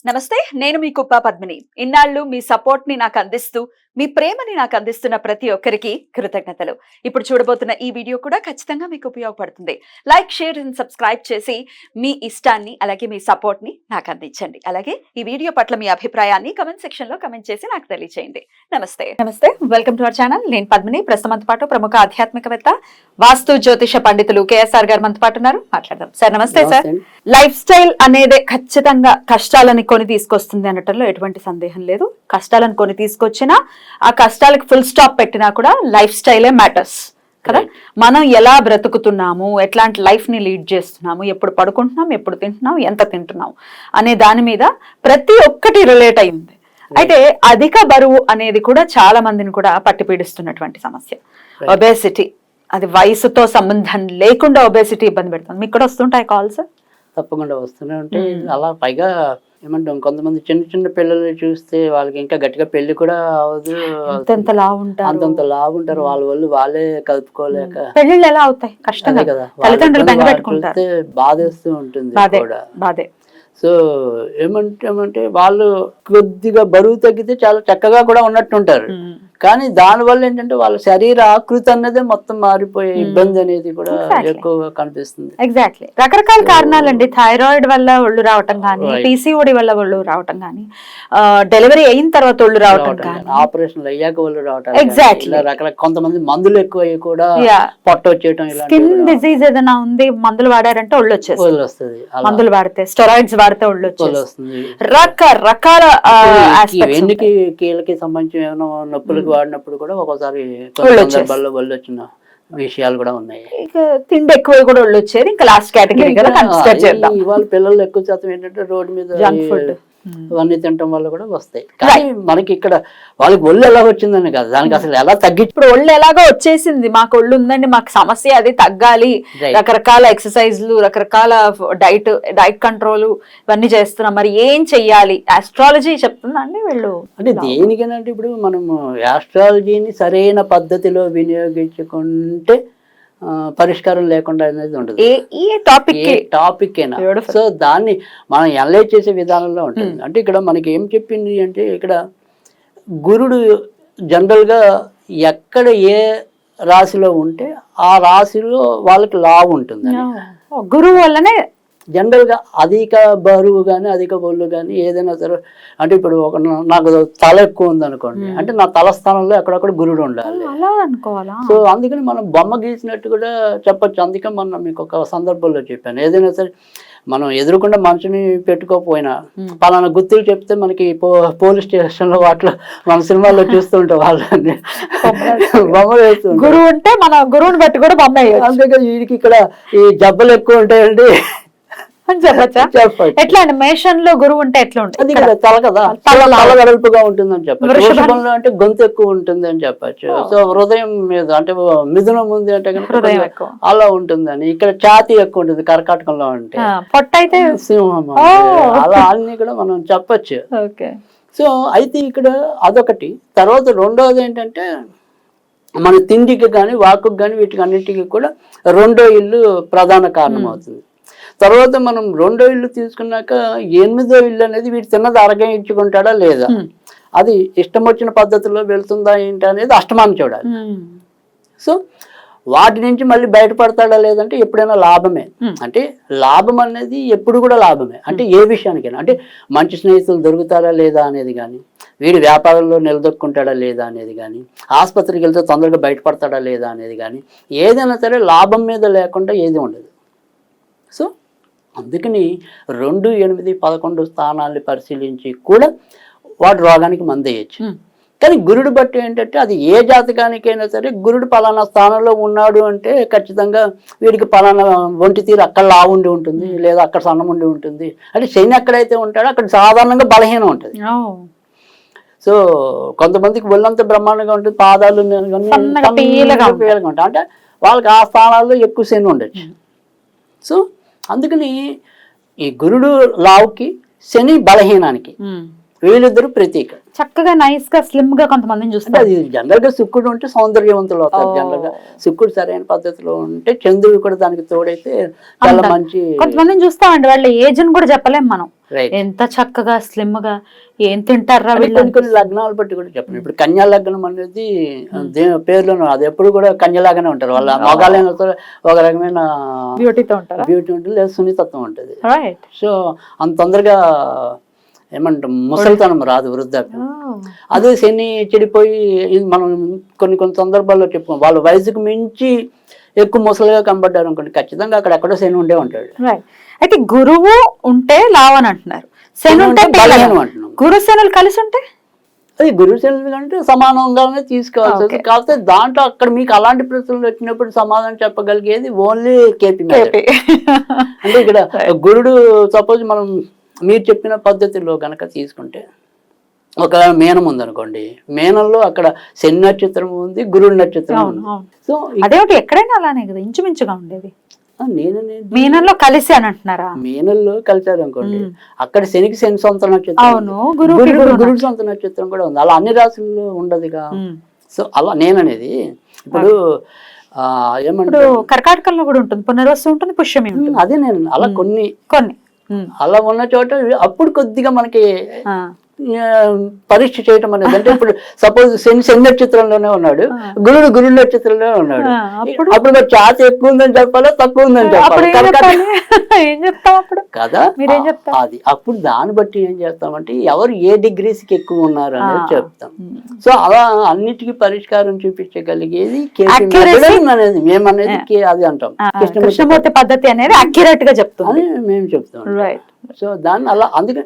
నమస్తే, నేను మీ కుప్ప పద్మిని. ఇన్నాళ్ళు మీ సపోర్ట్ ని నాకు అందిస్తూ, మీ ప్రేమని నాకు అందిస్తున్న ప్రతి ఒక్కరికి కృతజ్ఞతలు. ఇప్పుడు చూడబోతున్న ఈ వీడియో కూడా ఖచ్చితంగా మీకు ఉపయోగపడుతుంది. లైక్, షేర్ అండ్ సబ్స్క్రైబ్ చేసి మీ ఇష్టాన్ని అలాగే మీ సపోర్ట్ ని నాకు అందించండి. అలాగే ఈ వీడియో పట్ల మీ అభిప్రాయాన్ని కమెంట్ సెక్షన్ లో కమెంట్ చేసి నాకు తెలియజేయండి. నమస్తే, వెల్కమ్ టు అవర్ ఛానల్. నేను పద్మిని. ప్రస్తుతంతో పాటు ప్రముఖ ఆధ్యాత్మికవేత్త, వాస్తు జ్యోతిష పండితులు కేఎస్ఆర్ గారు మనతో పాటు ఉన్నారు. మాట్లాడదాం. సార్ నమస్తే. సార్, లైఫ్ స్టైల్ అనేది ఖచ్చితంగా కష్టాలని కొని తీసుకొస్తుంది అనటంలో ఎటువంటి సందేహం లేదు. కష్టాలను కొని తీసుకొచ్చినా ఆ కష్టాలకు ఫుల్ స్టాప్ పెట్టినా కూడా లైఫ్ స్టైలే మ్యాటర్స్ కదా. మనం ఎలా బ్రతుకుతున్నాము, ఎట్లాంటి లైఫ్ ని లీడ్ చేస్తున్నాము, ఎప్పుడు పడుకుంటున్నాం, ఎప్పుడు తింటున్నాం, ఎంత తింటున్నాం అనే దాని మీద ప్రతి ఒక్కటి రిలేట్ అయింది. అయితే అధిక బరువు అనేది కూడా చాలా మందిని కూడా పట్టిపీడిస్తున్నటువంటి సమస్య. ఒబేసిటీ, అది వయసుతో సంబంధం లేకుండా ఒబేసిటీ ఇబ్బంది పెడుతుంది. మీకు కూడా వస్తుంటాయి కాల్స్? తప్పకుండా వస్తూనే ఉంటే అలా పైగా ఏమంటాం, కొంతమంది చిన్న చిన్న పిల్లలు చూస్తే వాళ్ళకి ఇంకా గట్టిగా పెళ్లి కూడా అవదు, అంతంత లావు ఉంటారు. వాళ్ళే కలుపుకోలేక పెళ్లిళ్ళు ఎలా అవుతాయి, కష్టం కదా. తల్లిదండ్రులు బాధేస్తూ ఉంటుంది కూడా. బాధే. సో ఏమంటే వాళ్ళు కొద్దిగా బరువు తగ్గితే చాలా చక్కగా కూడా ఉన్నట్టుంటారు. కానీ దానివల్ల ఏంటంటే వాళ్ళ శరీర ఆకృతి అన్నదే మొత్తం మారిపోయే ఇబ్బంది అనేది కూడా ఎక్కువగా కనిపిస్తుంది. ఎగ్జాక్ట్లీ. రకరకాల కారణాలండి. థైరాయిడ్ వల్ల ఒళ్ళు రావటం కానీ, పీసీఓడి వల్ల ఒళ్ళు రావటం కానీ, డెలివరీ అయిన తర్వాత ఒళ్ళు రావటం కానీ, ఆపరేషన్లు అయ్యాక ఒళ్ళు రావటం, ఎగ్జాక్ట్లీ రకరకాల కొంతమంది మందులు ఎక్కువ అయ్యి కూడా పొట్ట వచ్చేయటం, స్కిన్ డిజీజ్ ఏదైనా ఉంది, మందులు వాడారంటే ఒళ్ళు వచ్చేస్తుంది. మందులు వాడితే, స్టెరాయిడ్స్ వాడితే ఒళ్ళు వచ్చేస్తుంది. రకరకాల ఎన్నికి కీళ్ళకి సంబంధించిన ఏమైనా నొప్పులు వాడినప్పుడు కూడా ఒక్కోసారి సందర్భాల్లో ఒళ్ళు వచ్చిన విషయాలు కూడా ఉన్నాయి. ఇక తిండి ఎక్కువ కూడా ఒళ్ళు వచ్చేది. ఇంకా లాస్ట్ కేటగిరీ ఇవాళ పిల్లలు ఎక్కువ శాతం ఏంటంటే రోడ్డు మీద జంక్ ఫుడ్ ఇవన్నీ తినటం వల్ల కూడా వస్తాయి. కానీ మనకి ఇక్కడ వాళ్ళకి ఒళ్ళు ఎలా వచ్చిందని కాదు, దానికి అసలు ఎలా తగ్గించి. ఇప్పుడు ఒళ్ళు ఎలాగో వచ్చేసింది, మాకు ఒళ్ళు ఉందండి, మాకు సమస్య అది తగ్గాలి, రకరకాల ఎక్సర్సైజ్లు, రకరకాల డైట్ కంట్రోల్ ఇవన్నీ చేస్తున్నాం, మరి ఏం చెయ్యాలి? ఆస్ట్రాలజీ చెప్తుందా అండి వీళ్ళు? అంటే దేనికైనా ఇప్పుడు మనము ఆస్ట్రాలజీని సరైన పద్ధతిలో వినియోగించుకుంటే పరిష్కారం లేకుండా అనేది ఉండదు. టాపిక్ అయినా సో దాన్ని మనం అనలైజ్ చేసే విధానంలో ఉంటుంది. అంటే ఇక్కడ మనకి ఏం చెప్పింది అంటే, ఇక్కడ గురుడు జనరల్గా ఎక్కడ ఏ రాశిలో ఉంటే ఆ రాశిలో వాళ్ళకి లావు ఉంటుంది. గురువు వల్లనే జనరల్ గా అధిక బరువు కానీ అధిక బొల్లు కానీ ఏదైనా సరే, అంటే ఇప్పుడు నాకు తల ఎక్కువ ఉంది అనుకోండి, అంటే నా తల స్థానంలో ఎక్కడొక్కడ గురుడు ఉండాలి. సో అందుకని మనం బొమ్మ గీసినట్టు కూడా చెప్పొచ్చు. అందుకే మనం మీకు ఒక సందర్భంలో చెప్పాను, ఏదైనా సరే మనం ఎదురుకుండా మనిషిని పెట్టుకోకపోయినా పలానా గుర్తులు చెప్తే మనకి పోలీస్ స్టేషన్ లో వాటిలో మన సినిమాల్లో చూస్తుంటాం వాళ్ళని బొమ్మ వేస్తూ. గురువు ఉంటే మన గురువుని బట్టి కూడా బొమ్మ. అందుకే వీడికి ఇక్కడ ఈ జబ్బలు ఎక్కువ ఉంటాయండి అని చెప్పచ్చా? ఎట్లా అండి, మేషన్ లో గురువు ఉంటే ఎట్లా ఉంటుంది? తల కదా, తల వెడల్పుగా ఉంటుంది అని చెప్పచ్చు. వృషభంలో అంటే గొంతు ఎక్కువ ఉంటుంది అని చెప్పచ్చు. సో హృదయం మీద అంటే మిథునం ఉంది అంటే కనుక అలా ఉంటుందని. ఇక్కడ ఛాతీ ఎక్కువ ఉంటుంది కర్కాటకంలో అంటే, పొట్ట అయితే సింహం, అలా అన్ని కూడా మనం చెప్పచ్చు. సో అయితే ఇక్కడ అదొకటి. తర్వాత రెండోది ఏంటంటే, మన తిండికి కానీ వాకుకి కానీ వీటికి అన్నిటికీ కూడా రెండో ఇల్లు ప్రధాన కారణం అవుతుంది. తర్వాత మనం రెండో ఇల్లు తీసుకున్నాక ఎనిమిదో ఇల్లు అనేది వీటి తిన్నది అరగించుకుంటాడా లేదా, అది ఇష్టం వచ్చిన పద్ధతిలో వెళ్తుందా ఏంటి అనేది అష్టమాన్ని చూడాలి. సో వాటి నుంచి మళ్ళీ బయటపడతాడా లేదంటే ఎప్పుడైనా లాభమే. అంటే లాభం అనేది ఎప్పుడు కూడా లాభమే. అంటే ఏ విషయానికైనా, అంటే మంచి స్నేహితులు దొరుకుతారా లేదా అనేది కానీ, వీడి వ్యాపారంలో నిలదొక్కుంటాడా లేదా అనేది కానీ, ఆసుపత్రికి వెళ్తే తొందరగా బయటపడతాడా లేదా అనేది కానీ, ఏదైనా సరే లాభం మీద లేకుండా ఏది ఉండదు. సో అందుకని 2, 8, 11 స్థానాన్ని పరిశీలించి కూడా వాడు రోగానికి మందేయచ్చు. కానీ గురుడు బట్టి ఏంటంటే, అది ఏ జాతకానికైనా సరే గురుడు పలానా స్థానంలో ఉన్నాడు అంటే ఖచ్చితంగా వీడికి పలానా ఒంటి తీరు అక్కడ లావు ఉండి ఉంటుంది, లేదా అక్కడ సన్నం ఉండి ఉంటుంది. అంటే శని ఎక్కడైతే ఉంటాడో అక్కడ సాధారణంగా బలహీనం ఉంటుంది. సో కొంతమందికి ఒళ్ళంతా బ్రహ్మాండంగా ఉంటుంది, పాదాలు ఉంటాయి, అంటే వాళ్ళకి ఆ స్థానాల్లో ఎక్కువ శని ఉండొచ్చు. సో అందుకని ఈ గురుడు లావుకి, శని బలహీనానికి. వీళ్ళిద్దరు ప్రతీక. చక్కగా నైస్ గా స్లిమ్ గా కొంతమందిని అంటే చూస్తారు. అది జనరల్ గా శుక్రుడు ఉంటే సౌందర్యవంతులు అవుతారు. జనరల్ గా శుక్రుడు సరైన పద్ధతిలో ఉంటే చంద్రుడు కూడా దానికి తోడైతే చాలా మంచి. కొంతమందిని చూస్తామండి, వాళ్ళ ఏజ్ అని కూడా చెప్పలేం మనం, రైట్. ఎంత చక్కగా స్లిమ్ గా ఏం తింటారా వీళ్ళు. కొన్ని కొన్ని లగ్నాలు బట్టి కూడా చెప్పండి. ఇప్పుడు కన్యా లగ్నం అనేది పేర్లోనూ అది ఎప్పుడు కూడా కన్యలాగానే ఉంటారు. వాళ్ళ మగాలైన ఒక రకమైన బ్యూటీతో ఉంటారా? బ్యూటీ ఉంటుంది, లేదా సున్నితత్వం ఉంటుంది. రైట్. సో అంత తొందరగా ఏమంటాం ముసలితనం రాదు, వృద్ధాప్యం. అదే శని చెడిపోయి ఇది మనం కొన్ని కొన్ని సందర్భాల్లో చెప్పుకోం, వాళ్ళ వయసుకు మించి ఎక్కువ ముసలిగా కనబడ్డారు అనుకోండి, ఖచ్చితంగా అక్కడ ఎక్కడో శని ఉండే ఉంటాడు. రైట్. అయితే గురువు ఉంటే లావని అంటున్నారు, శని ఉంటే బలహీనం అంటున్నాం. గురు శనులు కలిసి ఉంటే అది గురువు శని అంటే సమానంగానే తీసుకోవాల్సి వస్తుంది. కాకపోతే దాంట్లో అక్కడ మీకు అలాంటి ప్రశ్నలు వచ్చినప్పుడు సమాధానం చెప్పగలిగేది ఓన్లీ కేపీ. అంటే ఇక్కడ గురుడు సపోజ్ మనం మీరు చెప్పిన పద్ధతిలో గనక తీసుకుంటే, ఒక మేనం ఉందనుకోండి, మేనంలో అక్కడ శని నక్షత్రం ఉంది, గురుడు నక్షత్రం ఉంది. సో అదేమిటి ఎక్కడైనా అలానే కదా ఇంచుమించుగా ఉండేది. నేననేది మీనంలో కలిసి అని అంటున్నారా? మీనంలో కలిసారు అనుకోండి, అక్కడ శనికి శని సొంత నక్షత్రం, అవును, గురుడు సొంత నక్షత్రం కూడా ఉంది. అలా అన్ని రాశుల్లో ఉండదుగా. సో అలా నేననేది ఇప్పుడు ఏమంటారు, కర్కాటకంలో కూడా ఉంటుంది, పునర్వసు ఉంటుంది, పుష్యమి ఉంటుంది. అదే నేను అలా కొన్ని కొన్ని అలా ఉన్న చోట అప్పుడు కొద్దిగా మనకి పరీక్ష చేయటం అనేది. అంటే ఇప్పుడు సపోజ్ శని నక్షత్రంలోనే ఉన్నాడు, గురుడు నక్షత్రంలోనే ఉన్నాడు, అప్పుడు మరి ఛార్జ్ ఎక్కువ ఉందని చెప్పాలా తక్కువ ఉందని చెప్పాలి కదా. అది అప్పుడు దాన్ని బట్టి ఏం చేస్తామంటే ఎవరు ఏ డిగ్రీస్ కి ఎక్కువ ఉన్నారు అనేది చెప్తాం. సో అలా అన్నిటికీ పరిష్కారం చూపించగలిగేది అనేది మేమనేది అది అంటాం. కృష్ణమూర్తి పద్ధతి అనేది అక్యురేట్ గా చెప్తాం మేము చెప్తాం. సో దాన్ని అలా అందుకే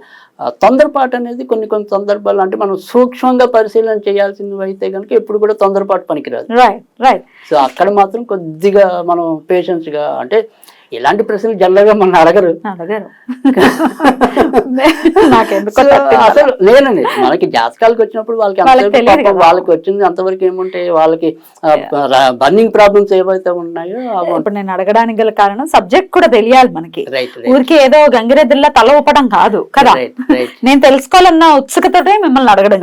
తొందరపాటు అనేది కొన్ని కొన్ని సందర్భాలు అంటే మనం సూక్ష్మంగా పరిశీలన చేయాల్సినవి అయితే కనుక ఎప్పుడు కూడా తొందరపాటు పనికిరాదు. సో అక్కడ మాత్రం కొద్దిగా మనం పేషెన్స్ గా, అంటే ఇలాంటి ప్రశ్నలు జనరల్గా మన అడగరు. అసలు నేనండి మనకి జాతకాలకు వచ్చినప్పుడు వాళ్ళకి వచ్చింది అంతవరకు ఏముంటాయి, వాళ్ళకి బర్నింగ్ ప్రాబ్లమ్స్ ఏవైతే ఉన్నాయో ఇప్పుడు నేను అడగడానికి గల కారణం సబ్జెక్ట్ కూడా తెలియాలి మనకి. ఊరికి ఏదో గంగిరెద్దుల్లా తల ఊపడం కాదు కదా, నేను తెలుసుకోవాలన్న ఉత్సుకతోటే మిమ్మల్ని అడగడం.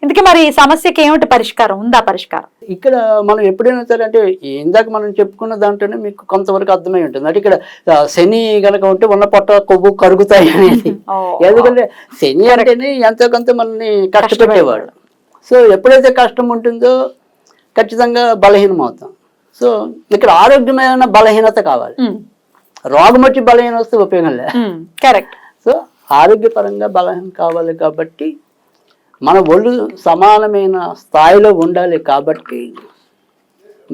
ఇందుకే మరి ఈ సమస్యకి ఏమిటి పరిష్కారం, ఉందా పరిష్కారం? ఇక్కడ మనం ఎప్పుడైనా సరే అంటే ఇందాక మనం చెప్పుకున్న దాంట్లోనే మీకు కొంతవరకు అర్థమై ఉంటుంది. అంటే ఇక్కడ శని గనక ఉంటే ఉన్న పొట్ట కొవ్వు కరుగుతాయి అనేది. ఎందుకంటే శని అంటేనే ఎంతో కొంత మనల్ని కష్టపెట్టేవాడు. సో ఎప్పుడైతే కష్టం ఉంటుందో ఖచ్చితంగా బలహీనం అవుతాం. సో ఇక్కడ ఆరోగ్యమైన బలహీనత కావాలి, రోగం వచ్చి బలహీన వస్తే ఉపయోగం లేదు. కరెక్ట్. సో ఆరోగ్యపరంగా బలహీనం కావాలి కాబట్టి మన ఒళ్ళు సమానమైన స్థాయిలో ఉండాలి. కాబట్టి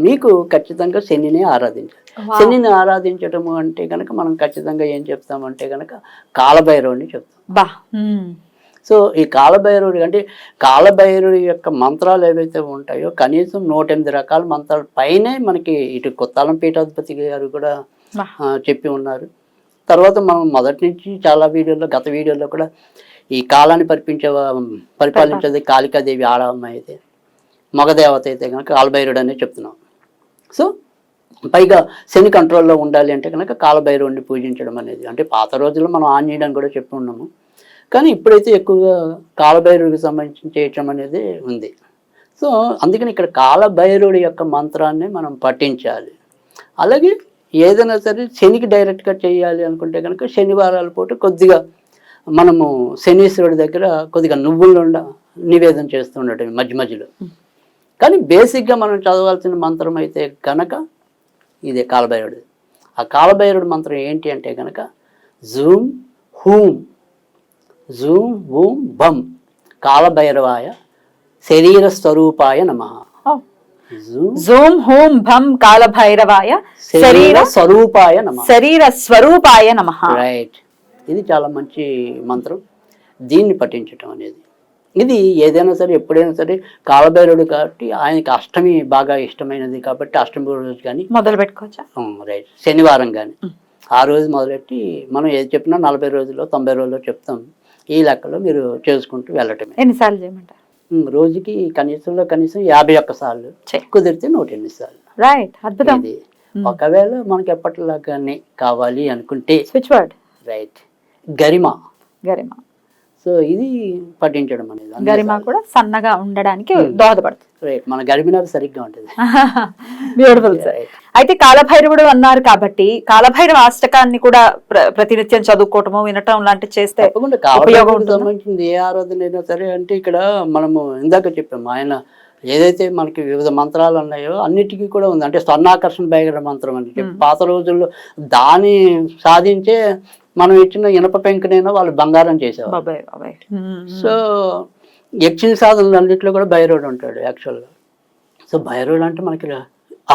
మీకు ఖచ్చితంగా శనిని ఆరాధించాలి. శనిని ఆరాధించటము అంటే కనుక మనం ఖచ్చితంగా ఏం చెప్తామంటే కనుక కాలభైరవుని చెప్తాం. సో ఈ కాలభైరవుడి అంటే కాలభైరవుడి యొక్క మంత్రాలు ఏవైతే ఉంటాయో కనీసం 108 రకాల మంత్రాల పైనే మనకి ఇటు కొత్తాలం పీఠాధిపతి గారు కూడా చెప్పి ఉన్నారు. తర్వాత మనం మొదటి నుంచి చాలా వీడియోల్లో గత వీడియోల్లో కూడా ఈ కాలాన్ని పరిపాలించేది కాళికాదేవి ఆడమ్మ అయితే, మగదేవత అయితే కనుక కాలభైరుడు అనే చెప్తున్నాం. సో పైగా శని కంట్రోల్లో ఉండాలి అంటే కనుక కాలభైరవుడిని పూజించడం అనేది, అంటే పాత రోజుల్లో మనం ఆంజనేయుడు కూడా చెప్పి ఉన్నాము, కానీ ఇప్పుడైతే ఎక్కువగా కాలభైరవుడికి సంబంధించి చేయటం అనేది ఉంది. సో అందుకని ఇక్కడ కాలభైరవుడి యొక్క మంత్రాన్ని మనం పఠించాలి. అలాగే ఏదైనా సరే శనికి డైరెక్ట్గా చేయాలి అనుకుంటే కనుక శనివారాల పూట కొద్దిగా మనము శనీశ్వరుడి దగ్గర కొద్దిగా నువ్వులు నివేదన చేస్తూ ఉండటం మధ్య మధ్యలో. కానీ బేసిక్గా మనం చదవాల్సిన మంత్రం అయితే కనుక ఇదే కాలభైరుడు. ఆ కాలభైరుడు మంత్రం ఏంటి అంటే కనుక జూమ్ హూమ్ జూమ్ హూమ్ బం కాలభైరవాయ శరీర స్వరూపాయ నమః. జూమ్ హూమ్ భం కాలభైరవాయ శరీర స్వరూపాయ నమః. శరీర స్వరూపాయ నమః. రైట్. ఇది చాలా మంచి మంత్రం. దీన్ని పఠించటం అనేది ఇది ఏదైనా సరే ఎప్పుడైనా సరే కాలభైరవుడు కాబట్టి ఆయనకి అష్టమి బాగా ఇష్టమైనది కాబట్టి అష్టమి రోజు కానీ మొదలు పెట్టుకోవచ్చా? రైట్. శనివారం కానీ ఆ రోజు మొదలెట్టి మనం ఏది చెప్పినా 40 రోజుల్లో 90 రోజుల్లో చెప్తాం. ఈ లెక్కలో మీరు చేసుకుంటూ వెళ్ళటమే. ఎన్నిసార్లు చేయమంటారు? రోజుకి కనీసం 51 సార్లు, కుదిరితే 108 సార్లు. రైట్. అద్భుతం. ఇది ఒకవేళ మనకి ఎప్పటిలాగానే కావాలి అనుకుంటే స్విచ్ వర్డ్. రైట్. గరిమ. గరిమ. సో ఇది పఠించడం అనేది గరిమ కూడా సన్నగా ఉండడానికి దోహదపడుతుంది. రైట్, మన గరిమినారు సరిగ్గా ఉంటుంది. Beautiful sir. అయితే కాలభైరవుడు అన్నారు కాబట్టి కాలభైరవ అష్టకాన్ని కూడా ప్రతినిత్యం చదువుకోవటము వినటం లాంటివి చేస్తే తప్పకుండా కాలభైరవుడికి సంబంధించింది ఏ ఆరాధన అయినా సరే అంటే ఇక్కడ మనము ఇందాక చెప్పాము ఆయన ఏదైతే మనకి వివిధ మంత్రాలు ఉన్నాయో అన్నిటికీ కూడా ఉంది. అంటే స్వర్ణాకర్షణ భైరవ మంత్రం అని చెప్పి పాత రోజుల్లో దాన్ని సాధించే మనం ఇచ్చిన ఇనప పెంకునైనా వాళ్ళు బంగారం చేసేవారు. సో యక్షిణ సాధనలు అన్నింటిలో కూడా భైరవుడు ఉంటాడు యాక్చువల్గా. సో భైరవుడు అంటే మనకి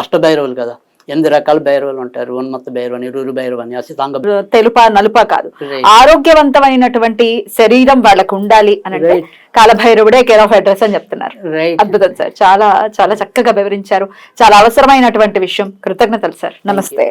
అష్టభైరవులు కదా, 8 రకాల భైరవులు ఉంటారు. ఉన్మత్త భైరవ అని, రురు భైరవ అని, అసితాంగ తెలుప నలుప కాదు, ఆరోగ్యవంతమైనటువంటి శరీరం వాళ్ళకు ఉండాలి అని కాలభైరవుడే కేర్ ఆఫ్ అడ్రస్ అని చెప్తున్నారు. అద్భుతం సార్, చాలా చాలా చక్కగా వివరించారు. చాలా అవసరమైనటువంటి విషయం. కృతజ్ఞతలు సార్. నమస్తే.